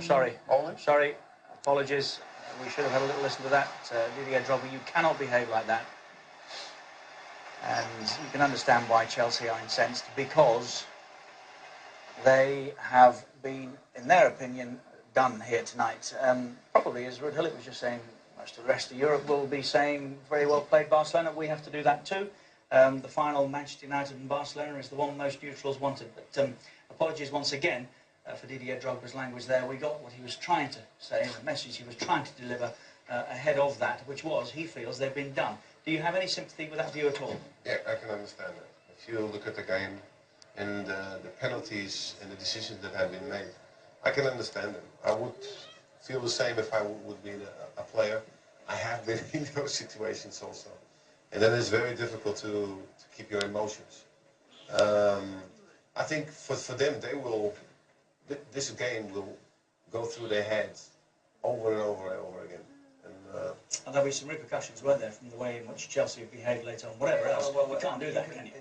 Sorry. Sorry. Apologies. We should have had a little listen to that. Didier Drogba, you cannot behave like that. And you can understand why Chelsea are incensed, because they have been, in their opinion, done here tonight. Probably, as Ruud Gullit was just saying, most of the rest of Europe will be saying, very well played, Barcelona. We have to do that too. The final Manchester United and Barcelona is the one most neutrals wanted. But apologies once again for Didier Drogba's language there. We got what he was trying to say, the message he was trying to deliver ahead of that, which was, he feels they've been done. Do you have any sympathy with that view at all? Yeah, I can understand that. If you look at the game and the penalties and the decisions that have been made, I can understand them. I would feel the same if I would be a player. I have been in those situations also. And then it's very difficult to keep your emotions. I think for them, they will, this game will go through their heads over and over and over again. And there'll be some repercussions, won't there, from the way in which Chelsea have behaved later on, whatever else. Well, you can't do that, can you?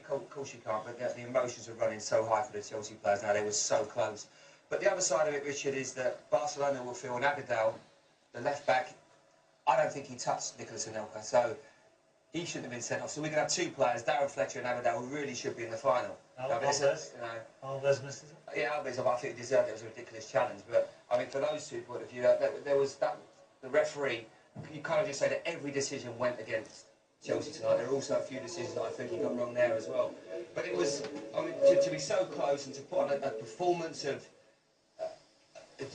Of course you can't, but the emotions are running so high for the Chelsea players now, they were so close. But the other side of it, Richard, is that Barcelona will feel, and Abidal, the left-back, I don't think he touched Nicolas Anelka, so he shouldn't have been sent off. So we're going to have two players, Darren Fletcher and Abidal, who really should be in the final. Alves misses it. Yeah, Alves, I think he deserved it. It was a ridiculous challenge. But, I mean, for those two point of view, there was that, the referee, you can't just say that every decision went against Chelsea tonight. There are also a few decisions that I think he got wrong there as well. But it was, I mean, to be so close and to put on a performance of,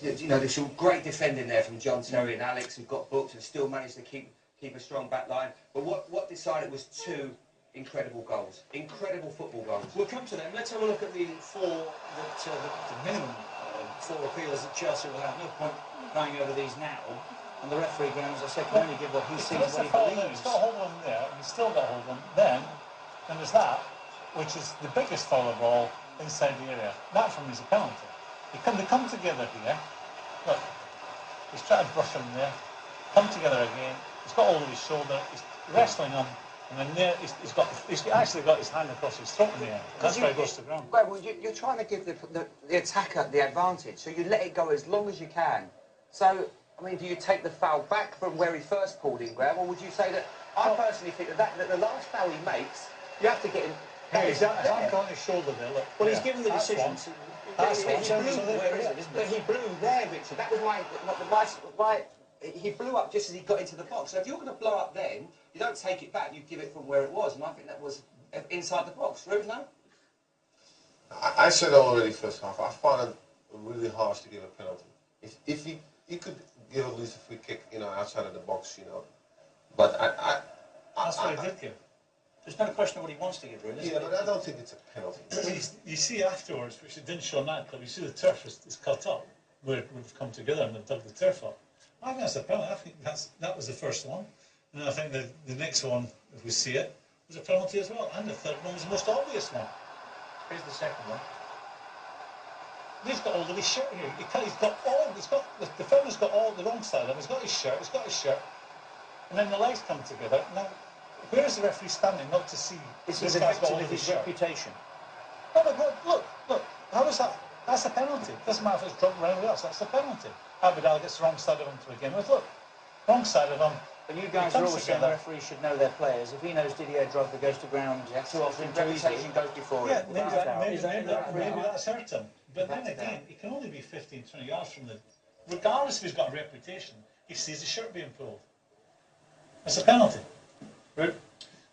you know, there's some great defending there from John Terry and Alex, who got booked and still managed to keep a strong back line. But what decided was two incredible goals. Incredible football goals. We'll come to them. Let's have a look at the four, the minimum four appeals that Chelsea will have. No point crying over these now. And the referee, Graham, as I said, can only give what he sees, what he believes. He's got hold of him there, and he's still got hold of him. Then there's that, which is the biggest foul of all inside the area. That, for me, is a penalty. They come together here. Look, he's trying to brush him there. Come together again. He's got hold of his shoulder. He's wrestling him. And then there, he's actually got his hand across his throat in the air. That's why he goes to the ground. Well, you're trying to give the attacker the advantage, so you let it go as long as you can. So, I mean, do you take the foul back from where he first pulled in, Graham, or would you say that, I personally think that the last foul he makes, you have to get him... His hand on his shoulder there, look. Well, he's given the decision. But he blew there, Richard. That was why he blew up just as he got into the box. So if you're going to blow up then, you don't take it back, you give it from where it was. And I think that was inside the box. Ruud, no? I said already first half, I found it really harsh to give a penalty. If he could give at least a free kick, you know, outside of the box, you know. But that's what he did give. There's no question of what he wants to give, really. Yeah, but I don't think it's a penalty. You see afterwards, which it didn't show in that clip, you see the turf is cut up, where it would have come together and they've dug the turf up. I think that's a penalty. I think that was the first one. And I think the next one, if we see it, was a penalty as well. And the third one was the most obvious one. Here's the second one. He's got all of his shirt here. The defender's got all the wrong side of him. He's got his shirt, and then the legs come together. Now, where is the referee standing not to see this guy's got all of his shirt? reputation? No, but look, how is that? That's a penalty. Doesn't matter if it's drunk or anything else, that's a penalty. Abidal gets the wrong side of him to begin with. Look, wrong side of him. But you guys are always saying the referee should know their players. If he knows Didier Drogba goes to ground too often, too easily, goes before yeah, him. maybe that's hurt him. But then again, he can only be 15, 20 yards from the... Regardless if he's got a reputation, he sees the shirt being pulled. That's a penalty. Right?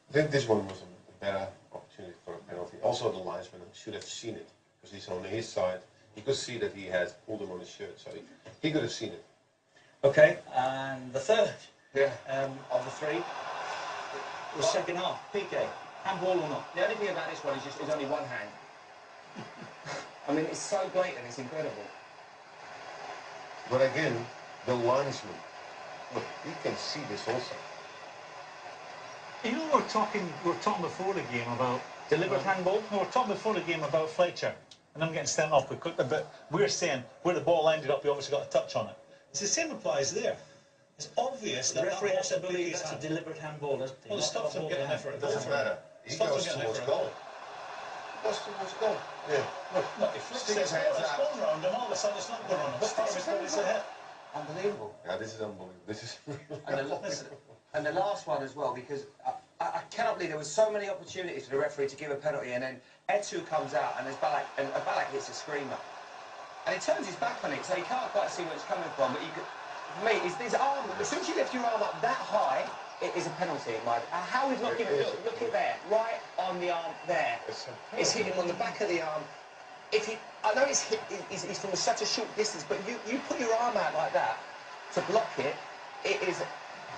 I think this one was a better opportunity for a penalty. Also, the linesman should have seen it, because he's on his side. He could see that he had pulled him on his shirt, so he could have seen it. Okay, and the third of the three was second half. PK, handball or not? The only thing about this one is just there's only one hand. I mean, it's so blatant, it's incredible. But again, the linesman, look, he can see this also. You know, we're talking before the game about... Deliberate handball? No, we're talking before the game about Fletcher, and I'm getting sent off quickly, but we're saying where the ball ended up, he obviously got a touch on it. It's the same applies there. It's obvious that the referee has to possibility believe that's a deliberate handball, doesn't he? Well, it stops him getting effort. It doesn't matter. He goes towards goal. goes towards goal. Yeah. Look, he flicks Stick his it, hands it's out. going round, and all of a sudden it's not going on. It's a hit. Unbelievable. Yeah, this is unbelievable. This is. And the last one as well, because I cannot believe there were so many opportunities for the referee to give a penalty, and then Etu comes out and Ballack hits a screamer. And he turns his back on it, so you can't quite see where it's coming from, but you could, for me, his arm, as soon as you lift your arm up that high, it is a penalty, in my opinion. How he's not giving it, look at there, right on the arm there. It's hitting him on the back of the arm. I know he's from such a short distance, but you put your arm out like that to block it, it is...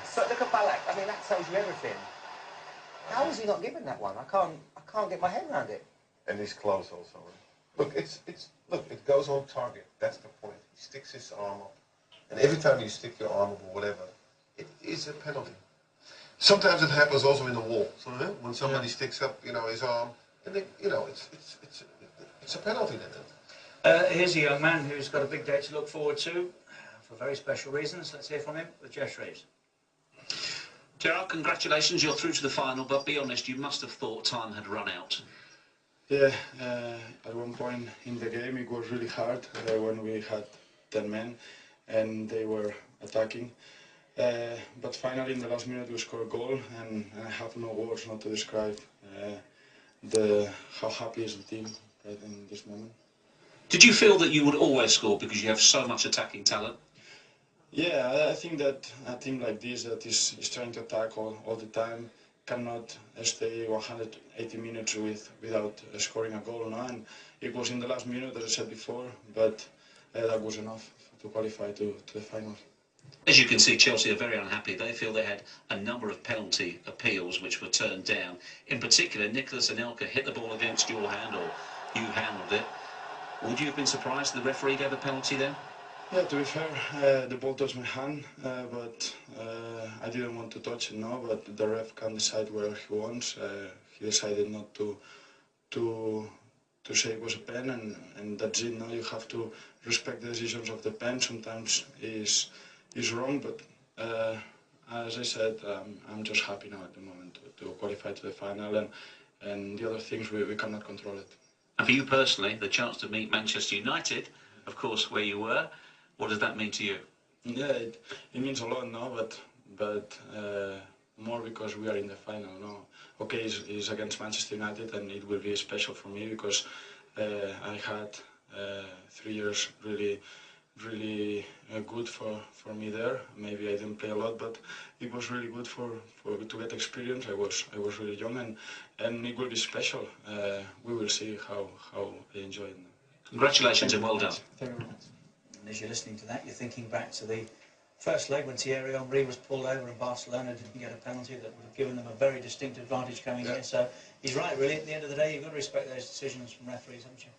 So look at Ballack, I mean, that tells you everything. How is he not given that one? I can't get my head around it. And he's close also. Look, it goes on target. That's the point. He sticks his arm up, and every time you stick your arm up or whatever, it is a penalty. Sometimes it happens also in the wall. So when somebody sticks up, his arm, and then, it's a penalty then. Here's a young man who's got a big day to look forward to for very special reasons. Let's hear from him with Jess Reeves. Gerard, congratulations, you're through to the final, but be honest, you must have thought time had run out. Yeah, at one point in the game it was really hard when we had 10 men and they were attacking. But finally in the last minute we scored a goal, and I have no words not to describe how happy is the team right in this moment. Did you feel that you would always score because you have so much attacking talent? Yeah, I think that a team like this that is trying to attack all the time cannot stay 180 minutes without scoring a goal, no? And it was in the last minute, as I said before, but that was enough to qualify to the final. As you can see, Chelsea are very unhappy. They feel they had a number of penalty appeals which were turned down. In particular, Nicolas Anelka hit the ball against your hand, or you handled it. Would you have been surprised the referee gave a penalty then? Yeah, to be fair, the ball touched my hand, but I didn't want to touch it, no, but the ref can decide where he wants. He decided not to say it was a pen, and that's it, no? You have to respect the decisions of the pen. Sometimes is wrong, but as I said, I'm just happy now at the moment to qualify to the final, and the other things we cannot control it. And for you personally, the chance to meet Manchester United, of course, where you were, what does that mean to you? Yeah, it means a lot, no, but more because we are in the final, no. Okay, it's against Manchester United, and it will be special for me because I had 3 years really good for me there. Maybe I didn't play a lot, but it was really good to get experience. I was really young, and it will be special. We will see how I enjoy it. Congratulations and well done. Thank you very much. And as you're listening to that, you're thinking back to the first leg when Thierry Henry was pulled over and Barcelona didn't get a penalty that would have given them a very distinct advantage coming in. So he's right, really. At the end of the day, you've got to respect those decisions from referees, haven't you?